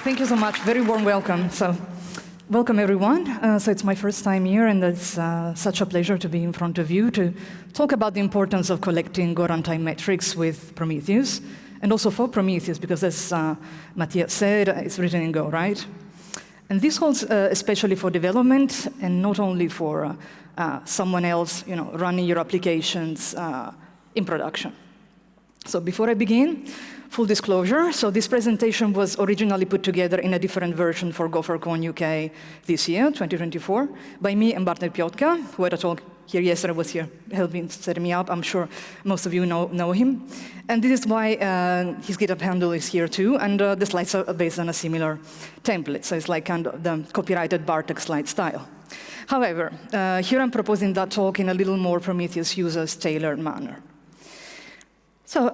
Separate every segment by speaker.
Speaker 1: Thank you so much. Very warm welcome. So, welcome everyone. So it's my first time here, and it's such a pleasure to be in front of you to talk about the importance of collecting Go Runtime metrics with Prometheus, and also for Prometheus, because as Matthias said, it's written in Go, right? And this holds especially for development, and not only for someone else, running your applications in production. So before I begin, full disclosure, so this presentation was originally put together in a different version for GopherCon UK this year, 2024, by me and Bartek Piotka, who had a talk here yesterday, was here helping set me up. I'm sure most of you know him. And this is why his GitHub handle is here too, and the slides are based on a similar template, so it's like kind of the copyrighted Bartek slide style. However, here I'm proposing that talk in a little more Prometheus users tailored manner. So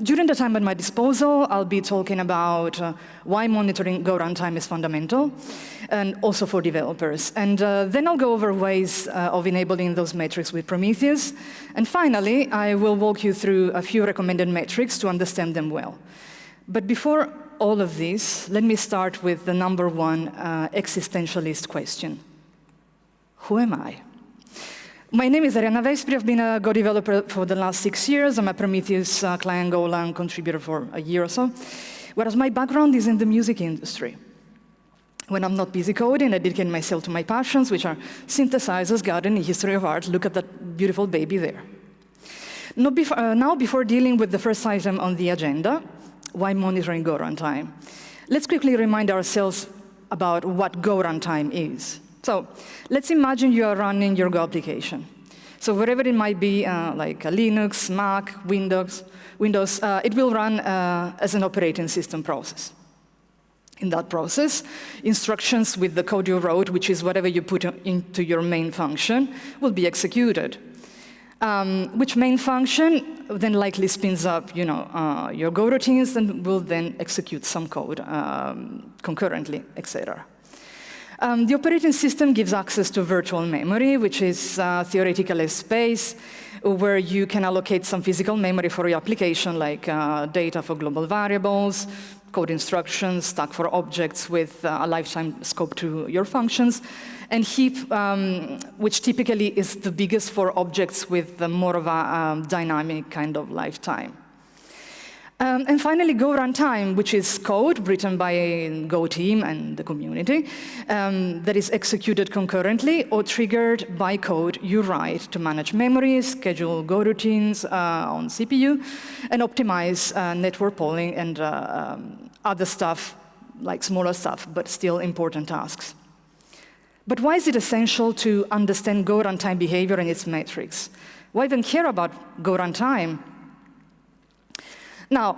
Speaker 1: during the time at my disposal, I'll be talking about why monitoring Go Runtime is fundamental, and also for developers. And then I'll go over ways of enabling those metrics with Prometheus. And finally, I will walk you through a few recommended metrics to understand them well. But before all of this, let me start with the number one existentialist question. Who am I? My name is Arianna Vespri. I've been a Go developer for the last 6 years. I'm a Prometheus clientgolang contributor for a year or so, whereas my background is in the music industry. When I'm not busy coding, I dedicate myself to my passions, which are synthesizers, gardening, history of art. Look at that beautiful baby there. Now, before dealing with the first item on the agenda, why monitoring Go Runtime? Let's quickly remind ourselves about what Go Runtime is. So let's imagine you are running your Go application. So wherever it might be, like a Linux, Mac, Windows, it will run as an operating system process. In that process, instructions with the code you wrote, which is whatever you put into your main function, will be executed. Which main function then likely spins up your Go routines and will then execute some code concurrently, etc. The operating system gives access to virtual memory, which is theoretically a space where you can allocate some physical memory for your application, like data for global variables, code instructions, stack for objects with a lifetime scope to your functions, and heap, which typically is the biggest for objects with more of a dynamic kind of lifetime. And finally, Go Runtime, which is code written by a Go team and the community that is executed concurrently or triggered by code you write to manage memory, schedule Go routines on CPU, and optimize network polling and other stuff, like smaller stuff, but still important tasks. But why is it essential to understand Go Runtime behavior and its metrics? Why even care about Go Runtime? Now,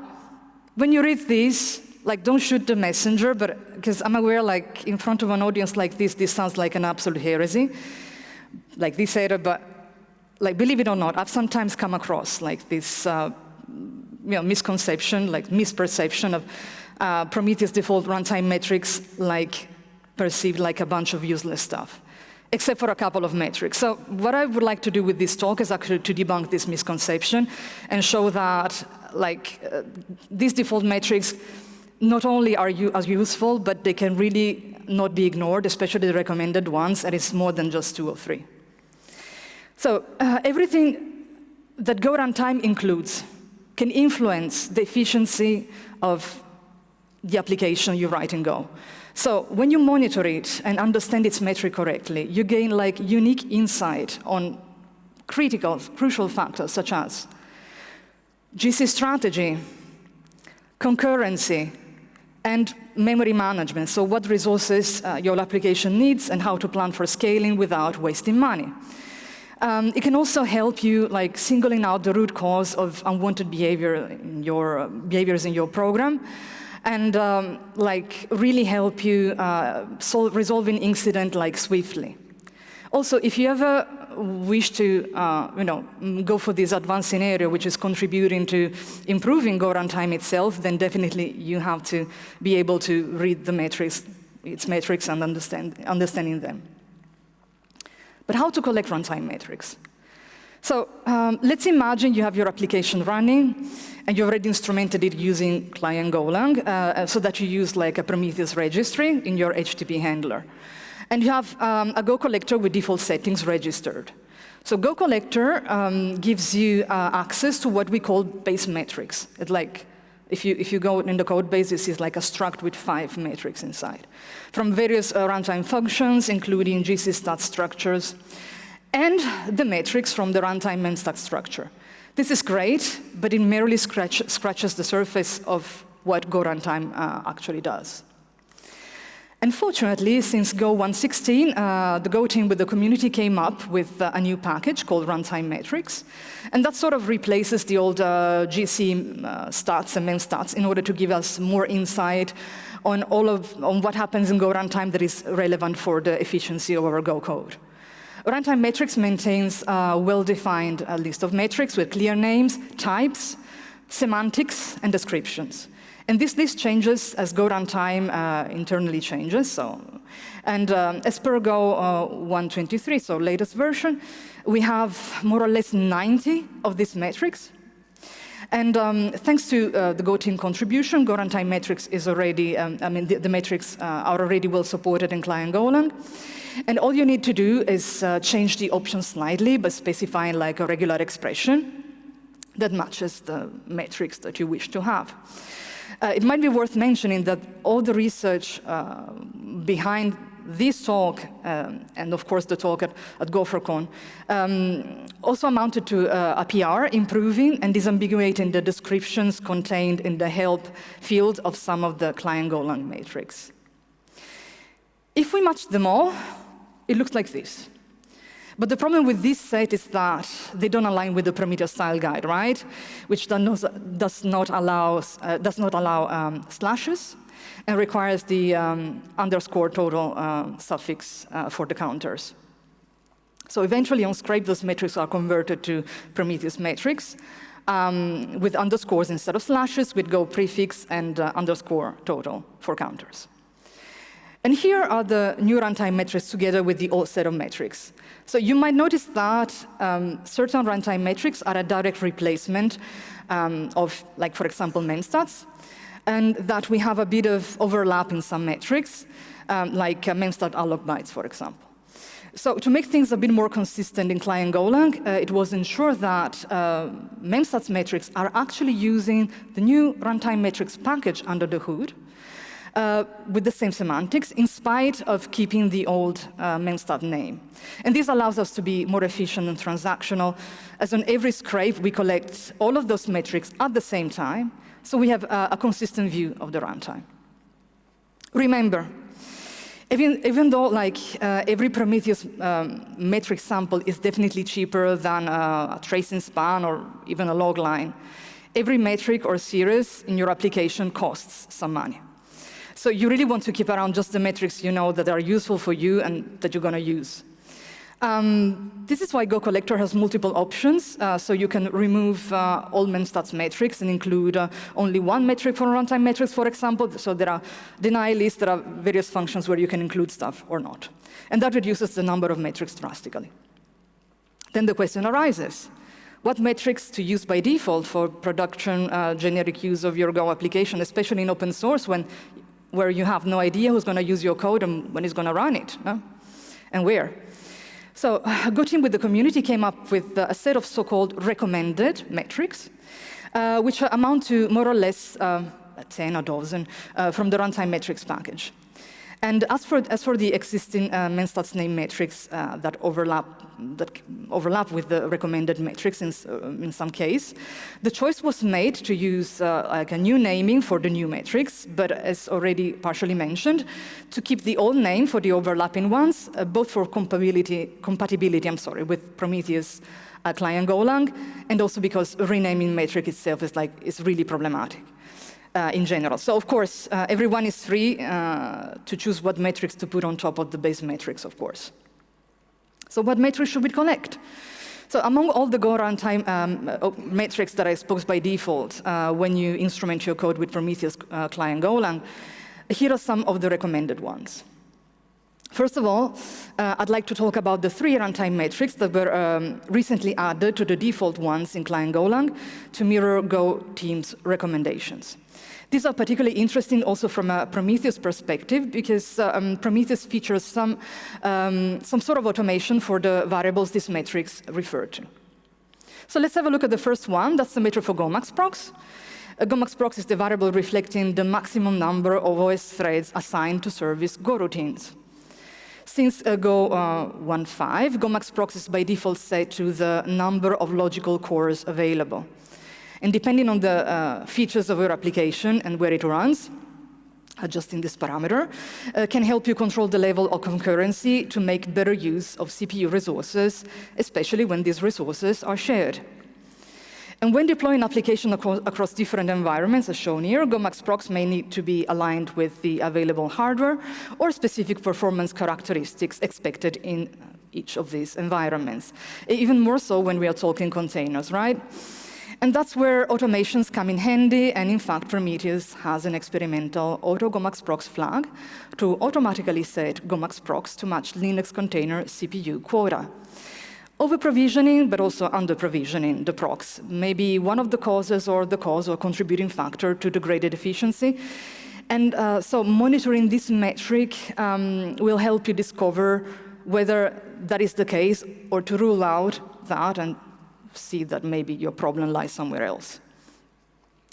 Speaker 1: when you read this, don't shoot the messenger, but because I'm aware, in front of an audience like this sounds like an absolute heresy, like this era, but believe it or not, I've sometimes come across this misconception, misperception of Prometheus default runtime metrics, perceived like a bunch of useless stuff, except for a couple of metrics. So what I would like to do with this talk is actually to debunk this misconception and show that these default metrics not only are as useful, but they can really not be ignored, especially the recommended ones, and it's more than just 2 or 3. So everything that Go Runtime includes can influence the efficiency of the application you write in Go. So when you monitor it and understand its metric correctly, you gain unique insight on crucial factors such as GC strategy, concurrency, and memory management. So what resources your application needs and how to plan for scaling without wasting money. It can also help you singling out the root cause of unwanted behaviors in your program, and really help you resolving incident swiftly. Also, if you ever wish to go for this advanced scenario, which is contributing to improving Go Runtime itself, then definitely you have to be able to read the metrics, its metrics, and understanding them. But how to collect runtime metrics? So let's imagine you have your application running, and you already instrumented it using clientgolang, so that you use like a Prometheus registry in your HTTP handler. And you have a Go collector with default settings registered. So Go collector gives you access to what we call base metrics. It's like, if you go in the code base, this is like a struct with 5 metrics inside, from various runtime functions, including GC stat structures, and the metrics from the runtime and stat structure. This is great, but it merely scratches the surface of what Go Runtime actually does. Unfortunately, since Go 1.16, the Go team with the community came up with a new package called runtime metrics, and that sort of replaces the old GC stats and main stats in order to give us more insight on what happens in Go Runtime that is relevant for the efficiency of our Go code. Runtime metrics maintains a well-defined list of metrics with clear names, types, semantics, and descriptions. And this list changes as Go Runtime internally changes. And as per Go 1.23, so latest version, we have more or less 90 of these metrics. And thanks to the Go team contribution, Go Runtime metrics is already, the metrics are already well supported in clientgolang. And all you need to do is change the options slightly by specifying like a regular expression that matches the metrics that you wish to have. It might be worth mentioning that all the research behind this talk, and of course the talk at GopherCon, also amounted to a PR improving and disambiguating the descriptions contained in the help field of some of the clientgolang metrics. If we match them all, it looks like this. But the problem with this set is that they don't align with the Prometheus style guide, right? Which does not allow slashes and requires the underscore total suffix for the counters. So eventually on Scrape, those metrics are converted to Prometheus metrics with underscores instead of slashes, with Go prefix and underscore total for counters. And here are the new runtime metrics together with the old set of metrics. So you might notice that certain runtime metrics are a direct replacement of, like, for example, main stats, and that we have a bit of overlap in some metrics, like main stat alloc bytes, for example. So to make things a bit more consistent in clientgolang, it was ensured that main stats metrics are actually using the new runtime metrics package under the hood, with the same semantics, in spite of keeping the old main stat name. And this allows us to be more efficient and transactional, as on every scrape, we collect all of those metrics at the same time, so we have a consistent view of the runtime. Remember, even though like every Prometheus metric sample is definitely cheaper than a tracing span or even a log line, every metric or series in your application costs some money. So you really want to keep around just the metrics you know that are useful for you and that you're going to use. This is why Go Collector has multiple options. So you can remove all main stats metrics and include only one metric for runtime metrics, for example. So there are deny lists, there are various functions where you can include stuff or not. And that reduces the number of metrics drastically. Then the question arises. What metrics to use by default for production generic use of your Go application, especially in open source where you have no idea who's going to use your code and when it's going to run it, no? And where. So Go team with the community came up with a set of so-called recommended metrics, which amount to more or less 10 or dozen from the runtime metrics package. And as for the existing main stats name metrics that overlap with the recommended metrics in some case, the choice was made to use like a new naming for the new metrics, but as already partially mentioned, to keep the old name for the overlapping ones, both for compatibility with Prometheus clientgolang, and also because renaming metric itself is really problematic. In general. So of course, everyone is free to choose what metrics to put on top of the base metrics, of course. So what metrics should we collect? So among all the Go Runtime metrics that are exposed by default when you instrument your code with Prometheus clientgolang, here are some of the recommended ones. First of all, I'd like to talk about the 3 runtime metrics that were recently added to the default ones in clientgolang to mirror Go team's recommendations. These are particularly interesting also from a Prometheus perspective because Prometheus features some sort of automation for the variables these metrics refer to. So let's have a look at the first one. That's the metric for GoMaxProx. GoMaxProx is the variable reflecting the maximum number of OS threads assigned to service Go routines. Since Go 1.5, GoMaxProx is by default set to the number of logical cores available. And depending on the features of your application and where it runs, adjusting this parameter can help you control the level of concurrency to make better use of CPU resources, especially when these resources are shared. And when deploying application across different environments, as shown here, GoMaxProx may need to be aligned with the available hardware or specific performance characteristics expected in each of these environments. Even more so when we are talking containers, right? And that's where automations come in handy, and in fact, Prometheus has an experimental auto GoMaxProx flag to automatically set GoMaxProx to match Linux container CPU quota. Over-provisioning, but also under-provisioning the prox may be one of the causes or the cause or contributing factor to degraded efficiency. And so monitoring this metric will help you discover whether that is the case or to rule out that and see that maybe your problem lies somewhere else.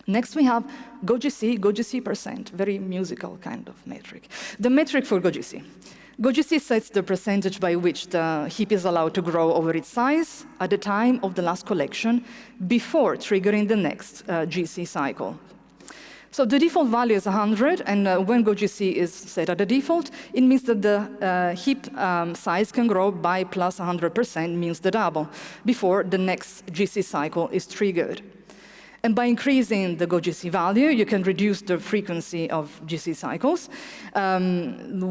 Speaker 1: Next, we have GoGC %, very musical kind of metric. The metric for GoGC. GoGC sets the percentage by which the heap is allowed to grow over its size at the time of the last collection before triggering the next GC cycle. So the default value is 100, and when GoGC is set at the default, it means that the heap size can grow by plus 100%, means the double, before the next GC cycle is triggered. And by increasing the GoGC value, you can reduce the frequency of GC cycles,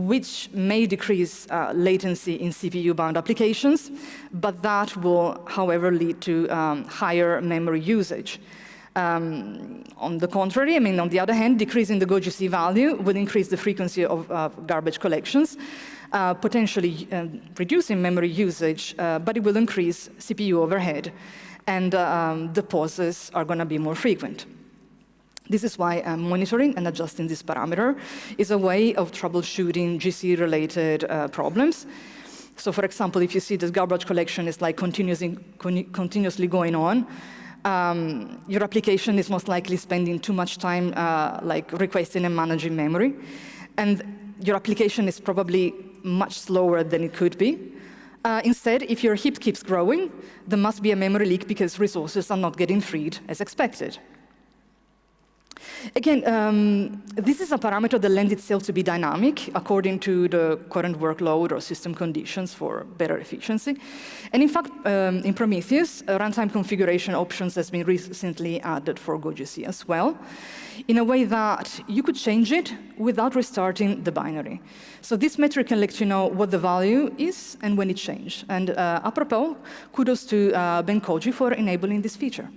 Speaker 1: which may decrease latency in CPU-bound applications, but that will, however, lead to higher memory usage. On the contrary, on the other hand, decreasing the GoGC value will increase the frequency of garbage collections, potentially reducing memory usage, but it will increase CPU overhead, and the pauses are going to be more frequent. This is why monitoring and adjusting this parameter is a way of troubleshooting GC-related problems. So, for example, if you see this garbage collection is like continuously going on, your application is most likely spending too much time like requesting and managing memory, and your application is probably much slower than it could be. Instead, if your heap keeps growing, there must be a memory leak because resources are not getting freed as expected. Again, this is a parameter that lends itself to be dynamic according to the current workload or system conditions for better efficiency. And in fact, in Prometheus, runtime configuration options has been recently added for GoGC as well, in a way that you could change it without restarting the binary. So this metric can let you know what the value is and when it changed. And apropos, kudos to Ben Koji for enabling this feature.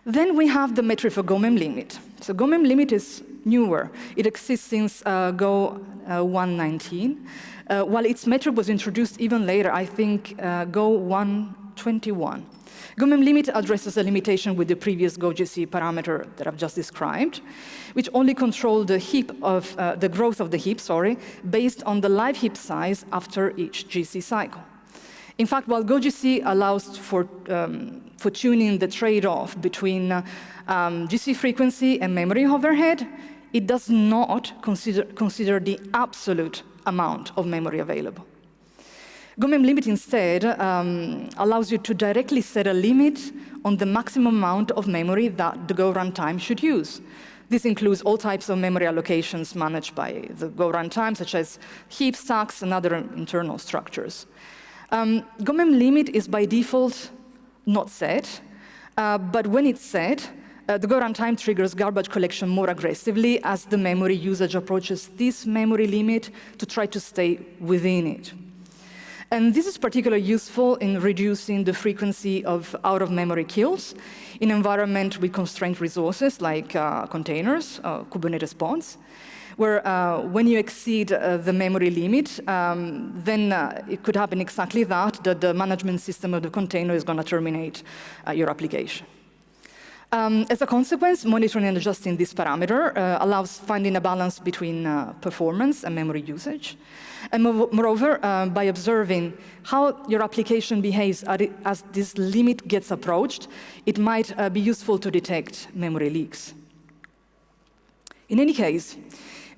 Speaker 1: Then we have the metric for GoMemLimit. So GoMemLimit is newer. It exists since Go 1.19, while its metric was introduced even later, I think Go 1.21. GoMemLimit addresses a limitation with the previous GoGC parameter that I've just described, which only controlled the heap of the growth of the heap, based on the live heap size after each GC cycle. In fact, while GoGC allows for tuning the trade-off between GC frequency and memory overhead, it does not consider the absolute amount of memory available. GoMemLimit instead allows you to directly set a limit on the maximum amount of memory that the Go runtime should use. This includes all types of memory allocations managed by the Go runtime, such as heap stacks and other internal structures. GoMemLimit is by default not set, but when it's set, the Go runtime triggers garbage collection more aggressively as the memory usage approaches this memory limit to try to stay within it. And this is particularly useful in reducing the frequency of out-of-memory kills in environment with constrained resources like containers, Kubernetes pods. where when you exceed the memory limit, then it could happen exactly that the management system of the container is going to terminate your application. As a consequence, monitoring and adjusting this parameter allows finding a balance between performance and memory usage. And moreover, by observing how your application behaves as this limit gets approached, it might be useful to detect memory leaks. In any case,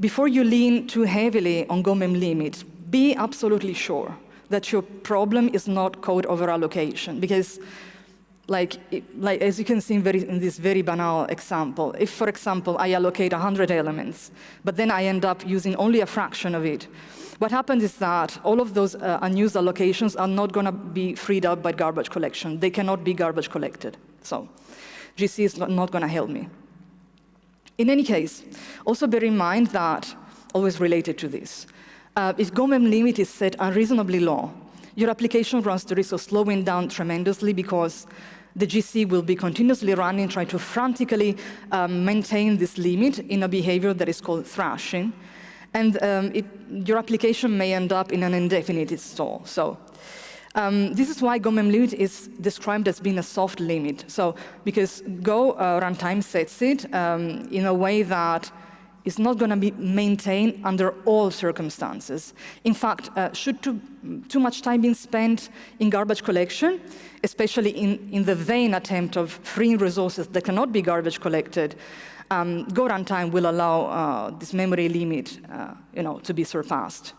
Speaker 1: before you lean too heavily on GoMem limit, be absolutely sure that your problem is not code over allocation, because as you can see in this very banal example, if, for example, I allocate 100 elements, but then I end up using only a fraction of it, what happens is that all of those unused allocations are not going to be freed up by garbage collection. They cannot be garbage collected. So GC is not going to help me. In any case, also bear in mind that, always related to this, if GoMem limit is set unreasonably low, your application runs the risk of slowing down tremendously because the GC will be continuously running, trying to frantically maintain this limit in a behavior that is called thrashing. And your application may end up in an indefinite stall. So this is why GoMem limit is described as being a soft limit. So because Go Runtime sets it in a way that is not going to be maintained under all circumstances. In fact, should too much time be spent in garbage collection, especially in the vain attempt of freeing resources that cannot be garbage collected, Go Runtime will allow this memory limit to be surpassed.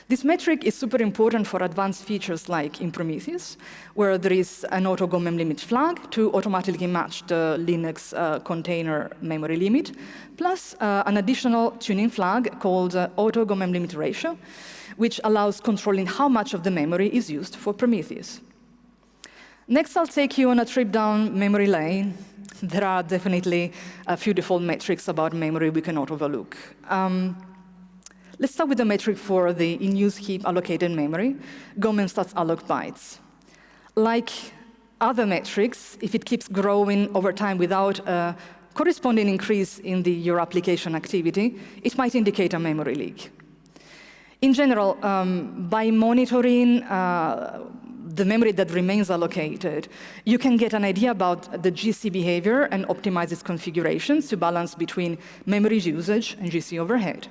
Speaker 1: This metric is super important for advanced features like in Prometheus, where there is an auto GoMem limit flag to automatically match the Linux container memory limit, plus an additional tuning flag called auto GoMem limit ratio, which allows controlling how much of the memory is used for Prometheus. Next, I'll take you on a trip down memory lane. There are definitely a few default metrics about memory we cannot overlook. Let's start with the metric for the in-use heap allocated memory, GoMem stats alloc bytes. Like other metrics, if it keeps growing over time without a corresponding increase in your application activity, it might indicate a memory leak. In general, by monitoring the memory that remains allocated, you can get an idea about the GC behavior and optimize its configurations to balance between memory usage and GC overhead.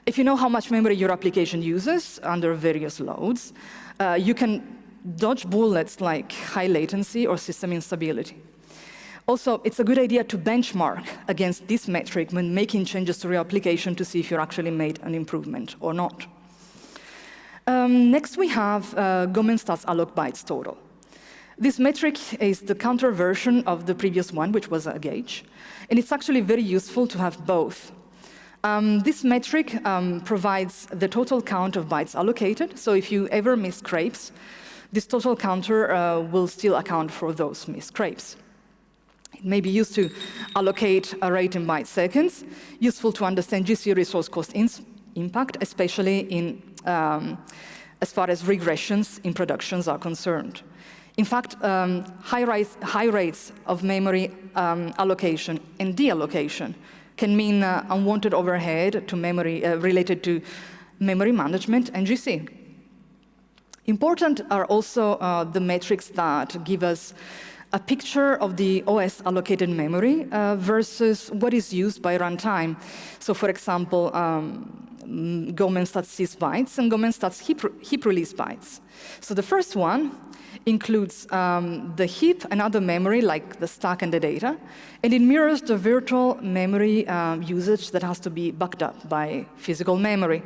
Speaker 1: If you know how much memory your application uses under various loads, you can dodge bullets like high latency or system instability. Also, it's a good idea to benchmark against this metric when making changes to your application to see if you actually made an improvement or not. Next, we have GoMem stats alloc bytes total. This metric is the counter version of the previous one, which was a gauge. And it's actually very useful to have both. This metric provides the total count of bytes allocated. So if you ever miss scrapes, this total counter will still account for those missed scrapes. It may be used to allocate a rate in byte seconds, useful to understand GC resource cost impact, especially in as far as regressions in productions are concerned. In fact, high rates of memory allocation and deallocation can mean unwanted overhead to memory related to memory management and GC. Important are also the metrics that give us a picture of the OS allocated memory versus what is used by runtime. So for example, GoMem stats sys bytes and GoMem stats heap release bytes. So the first one includes the heap and other memory, like the stack and the data, and it mirrors the virtual memory usage that has to be backed up by physical memory.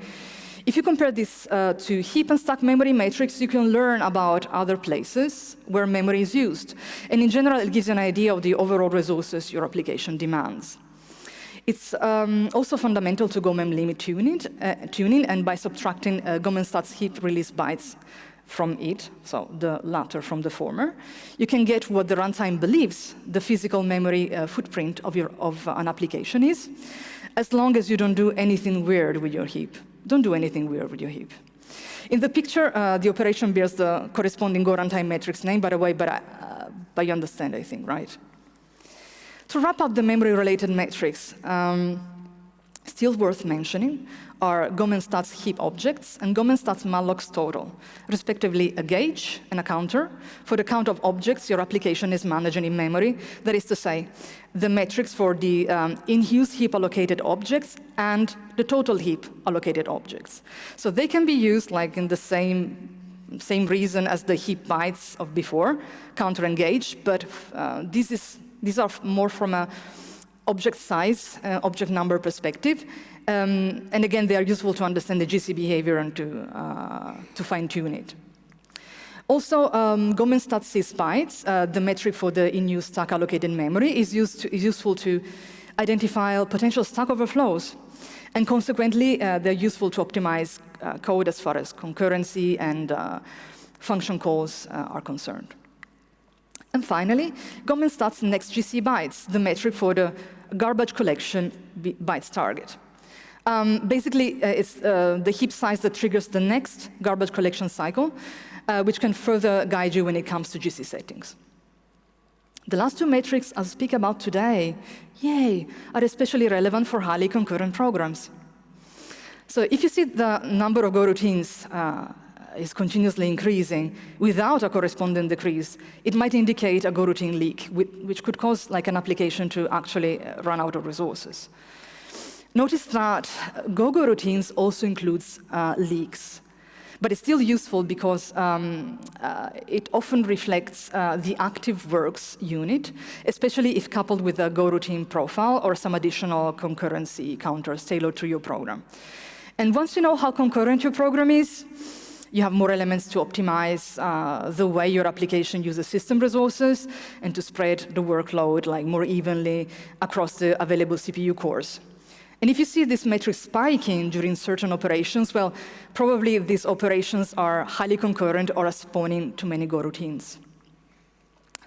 Speaker 1: If you compare this to heap and stack memory matrix, you can learn about other places where memory is used. And in general, it gives you an idea of the overall resources your application demands. It's also fundamental to GoMem limit tuning, and by subtracting GoMem stats heap release bytes from it, so the latter from the former, you can get what the runtime believes the physical memory footprint of an application is, as long as you don't do anything weird with your heap. Don't do anything weird with your heap. In the picture, the operation bears the corresponding Go Runtime metrics name, by the way, but you understand, I think, right? To wrap up the memory-related metrics, Still worth mentioning are GoMenStats heap objects and GoMenStats mallocs total, respectively a gauge and a counter for the count of objects your application is managing in memory. That is to say, the metrics for the in-use heap allocated objects and the total heap allocated objects. So they can be used like in the same reason as the heap bytes of before, counter and gauge, but these are more from a object size, object number perspective. And again, they are useful to understand the GC behavior and to fine-tune it. Also, GoMenStats sysbytes, the metric for the in-use stack allocated memory, is useful to identify potential stack overflows. And consequently, they're useful to optimize code as far as concurrency and function calls are concerned. And finally, GoMenStats next GC bytes, the metric for the garbage collection bytes target. Basically, it's the heap size that triggers the next garbage collection cycle, which can further guide you when it comes to GC settings. The last two metrics I'll speak about today, are especially relevant for highly concurrent programs. So if you see the number of goroutines is continuously increasing without a corresponding decrease, it might indicate a goroutine leak, which could cause like an application to actually run out of resources. Notice that goroutines also includes leaks, but it's still useful because it often reflects the active works unit, especially if coupled with a goroutine profile or some additional concurrency counters tailored to your program. And once you know how concurrent your program is, you have more elements to optimize the way your application uses system resources and to spread the workload like more evenly across the available CPU cores. And if you see this metric spiking during certain operations, well, probably these operations are highly concurrent or are spawning too many goroutines.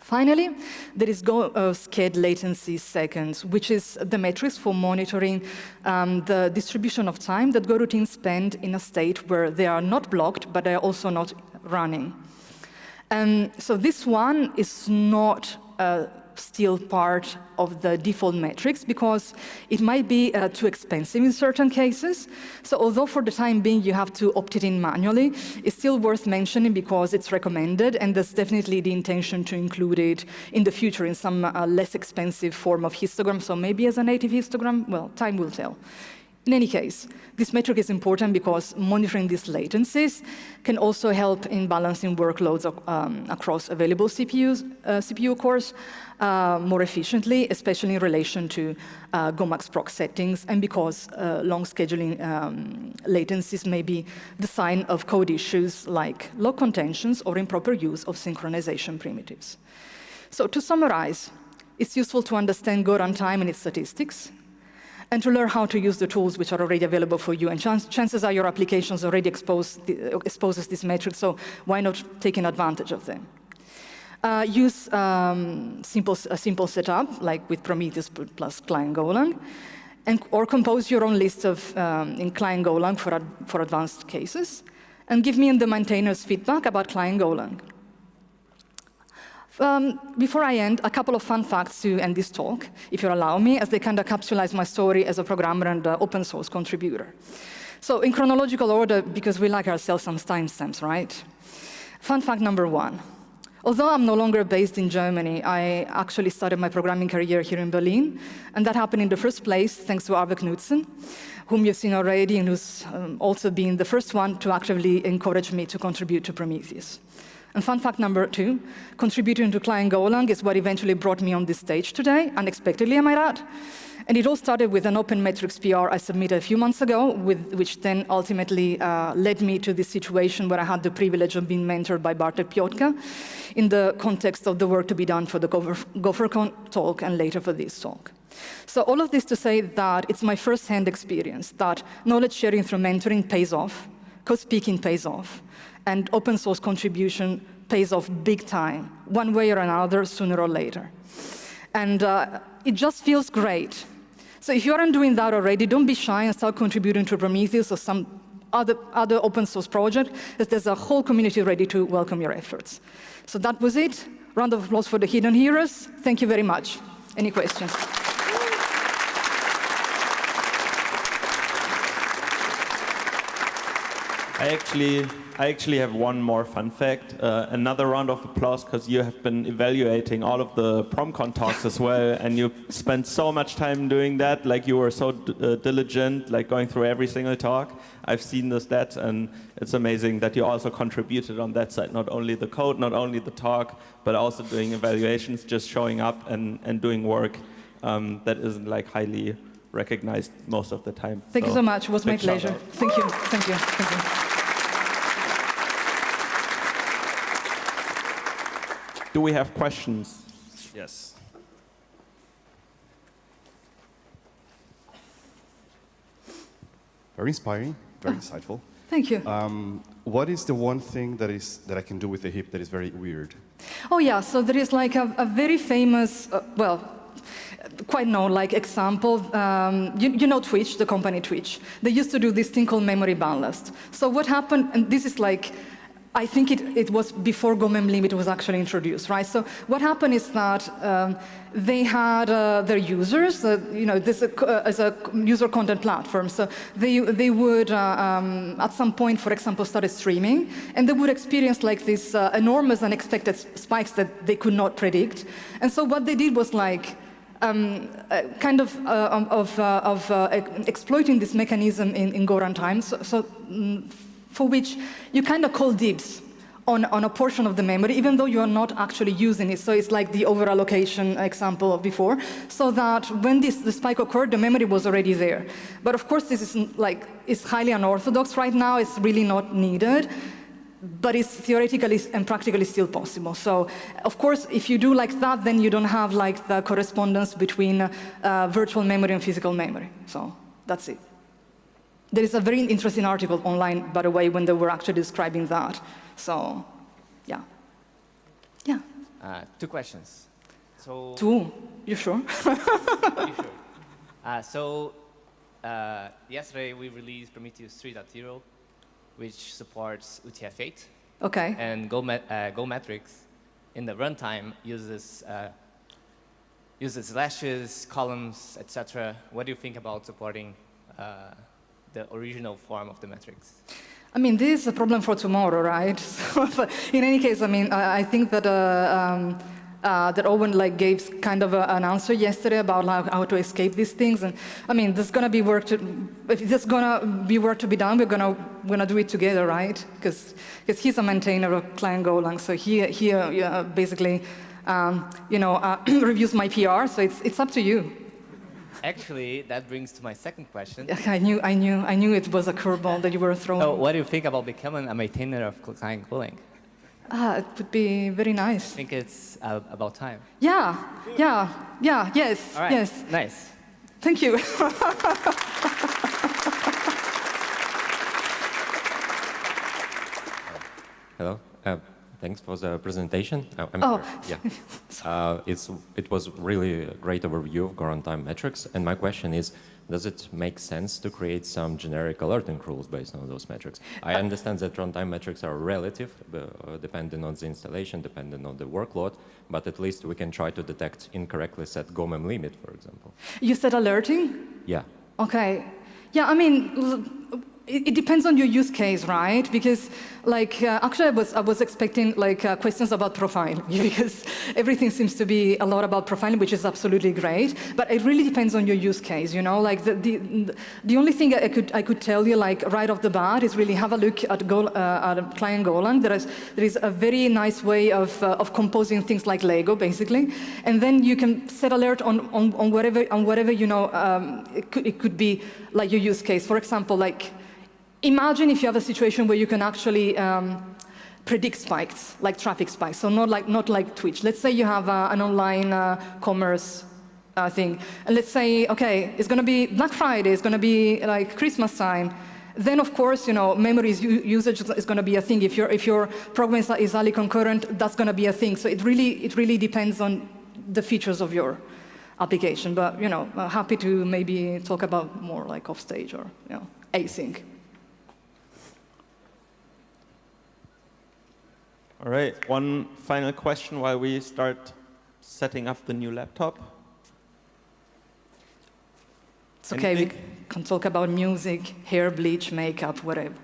Speaker 1: Finally, there is sched latency seconds, which is the metrics for monitoring the distribution of time that goroutines spend in a state where they are not blocked, but they are also not running. So this one is not still part of the default metrics because it might be too expensive in certain cases. So although for the time being you have to opt it in manually, it's still worth mentioning because it's recommended, and there's definitely the intention to include it in the future in some less expensive form of histogram. So maybe as a native histogram, well, time will tell. In any case, this metric is important because monitoring these latencies can also help in balancing workloads across available CPU cores more efficiently, especially in relation to GoMaxProc settings, and because long scheduling latencies may be the sign of code issues like log contentions or improper use of synchronization primitives. So to summarize, it's useful to understand Go Runtime and its statistics, and to learn how to use the tools which are already available for you. And chances are your applications already exposes this metric, so why not taking advantage of them? Use a simple setup, like with Prometheus plus clientgolang, or compose your own list of in clientgolang for advanced cases, and give me and the maintainers feedback about clientgolang. Before I end, a couple of fun facts to end this talk, if you allow me, as they kind of capsulize my story as a programmer and open source contributor. So in chronological order, because we like ourselves some timestamps, right? Fun fact number one. Although I'm no longer based in Germany, I actually started my programming career here in Berlin, and that happened in the first place thanks to Arve Knudsen, whom you've seen already and who's also been the first one to actively encourage me to contribute to Prometheus. And fun fact number two, contributing to clientgolang is what eventually brought me on this stage today, unexpectedly, I might add. And it all started with an open metrics PR I submitted a few months ago, which then ultimately led me to this situation where I had the privilege of being mentored by Bartek Piotka in the context of the work to be done for the GopherCon talk and later for this talk. So all of this to say that it's my first-hand experience that knowledge sharing through mentoring pays off, code speaking pays off, and open source contribution pays off big time, one way or another, sooner or later. And it just feels great. So if you aren't doing that already, don't be shy and start contributing to Prometheus or some other open source project, as there's a whole community ready to welcome your efforts. So that was it. Round of applause for the hidden heroes. Thank you very much. Any questions?
Speaker 2: I actually have one more fun fact. Another round of applause, because you have been evaluating all of the PromCon talks as well, and you spent so much time doing that. Like, you were so diligent, like going through every single talk. I've seen the stats, and it's amazing that you also contributed on that side. Not only the code, not only the talk, but also doing evaluations, just showing up and doing work that isn't like highly recognized most of the time.
Speaker 1: Thank you so much. It was my pleasure. Thank you. Thank you. Thank you.
Speaker 2: Do we have questions? Yes.
Speaker 3: Very inspiring, very insightful.
Speaker 1: Thank you.
Speaker 3: What is the one thing that I can do with the hip that is very weird?
Speaker 1: Oh yeah, so there is like a very famous, well, quite known like example. You know Twitch, the company Twitch. They used to do this thing called memory ballast. So what happened, and this is like, I think it was before Go Mem Limit was actually introduced, right? So what happened is that they had their users, you know, this is a user content platform. So they would, at some point, for example, start streaming, and they would experience like these enormous unexpected spikes that they could not predict. And so what they did was like, kind of exploiting this mechanism in Go Runtime. For which you kind of call dibs on a portion of the memory, even though you are not actually using it. So it's like the over-allocation example of before, so that when the spike occurred, the memory was already there. But of course, this is like, it's highly unorthodox right now. It's really not needed, but it's theoretically and practically still possible. So of course, if you do like that, then you don't have like the correspondence between virtual memory and physical memory. So that's it. There is a very interesting article online, by the way, when they were actually describing that. So, yeah. Yeah.
Speaker 4: 2 questions. So
Speaker 1: 2? You sure?
Speaker 4: you sure? Yesterday we released Prometheus 3.0, which supports UTF-8.
Speaker 1: Okay.
Speaker 4: And Go metrics in the runtime uses slashes, columns, etc. What do you think about supporting the original form of the metrics?
Speaker 1: I mean, this is a problem for tomorrow, right? So, but in any case, I mean, I think that that Owen like gave kind of an answer yesterday about how to escape these things. And I mean, there's gonna be work to be done. We're gonna do it together, right? Because he's a maintainer of clientgolang, so he basically reviews my PR. So it's up to you.
Speaker 4: Actually, that brings to my second question.
Speaker 1: I knew it was a curveball that you were throwing.
Speaker 4: So what do you think about becoming a maintainer of clientgolang?
Speaker 1: It would be very nice.
Speaker 4: I think it's about time.
Speaker 1: Yes.
Speaker 4: All right.
Speaker 1: Yes.
Speaker 4: Nice.
Speaker 1: Thank you.
Speaker 5: Hello. Thanks for the presentation. It was really a great overview of Go Runtime metrics. And my question is, does it make sense to create some generic alerting rules based on those metrics? I understand that runtime metrics are relative, depending on the installation, depending on the workload, but at least we can try to detect incorrectly set Go Mem limit, for example.
Speaker 1: You said alerting?
Speaker 5: Yeah.
Speaker 1: Okay. Yeah, I mean, it depends on your use case, right? Because, like, actually, I was expecting like questions about profiling because everything seems to be a lot about profiling, which is absolutely great. But it really depends on your use case, you know. Like the only thing I could tell you, like right off the bat, is really have a look at clientgolang. There is a very nice way of composing things like Lego, basically, and then you can set alert on whatever you know. It could be like your use case. For example, like, imagine if you have a situation where you can actually predict spikes, like traffic spikes, so not like Twitch. Let's say you have an online commerce thing, and let's say, okay, it's going to be Black Friday, it's going to be like Christmas time. Then, of course, you know, memory usage is going to be a thing. If your program is highly concurrent, that's going to be a thing. So it really depends on the features of your application. But you know, happy to maybe talk about more like off stage or async.
Speaker 2: All right, one final question while we start setting up the new laptop.
Speaker 1: It's okay, we can talk about music, hair bleach, makeup, whatever.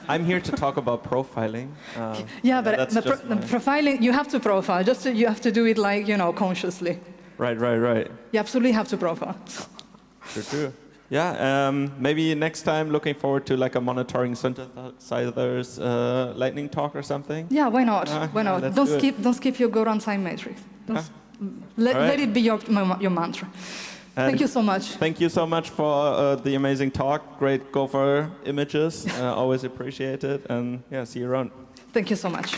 Speaker 2: I'm here to talk about profiling.
Speaker 1: Yeah, but
Speaker 2: that's
Speaker 1: the
Speaker 2: just my-
Speaker 1: profiling, you have to profile. You have to do it like, consciously.
Speaker 2: Right.
Speaker 1: You absolutely have to profile.
Speaker 2: True. Yeah, maybe next time looking forward to like a monitoring synthesizers lightning talk or something.
Speaker 1: Yeah, why not? Why not?
Speaker 2: let's
Speaker 1: Don't
Speaker 2: do it.
Speaker 1: skip your Go Runtime metrics. Let it be your mantra. Thank you so much.
Speaker 2: Thank you so much for the amazing talk. Great Gopher images. Always appreciate it. And yeah, see you around.
Speaker 1: Thank you so much.